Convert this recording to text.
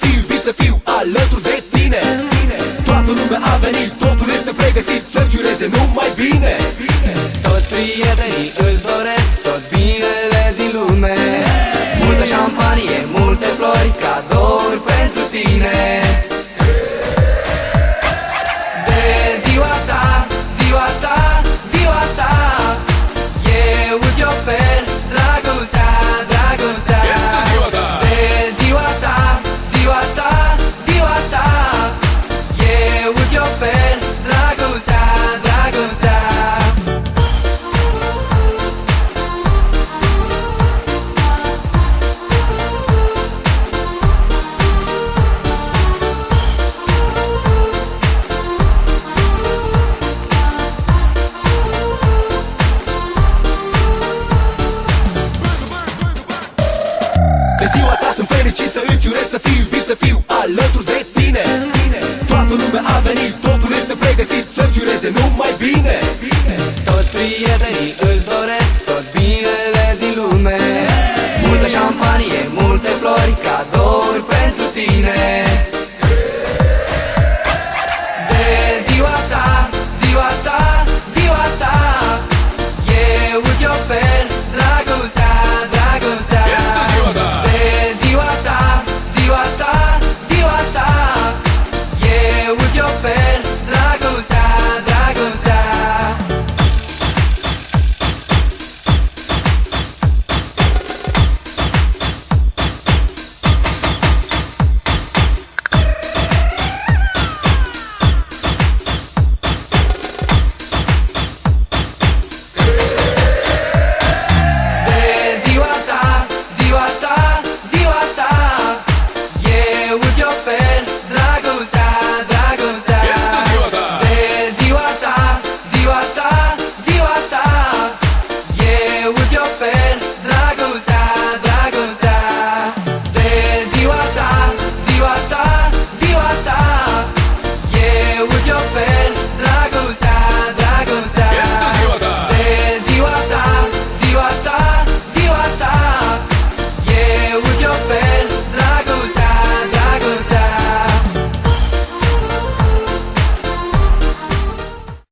fiu iubit, să fiu alături de tine. Toată lumea a venit, totul este pregătit să-ți ureze numai bine. Toți prietenii îți doresc tot binele din lume. Multă șampanie, multe flori, cadouri pentru tine. De ziua ta, ziua ta, ziua ta, eu îți ofer dragostea, dragostea. Este ziua ta! De ziua ta, ziua ta, ziua ta, eu îți ofer dragostea, dragostea. De ziua ta sunt fericit să îți urez, să fiu iubit, să fiu alături de tine. Toată lumea a venit, totul este pregătit să-ți ureze numai bine.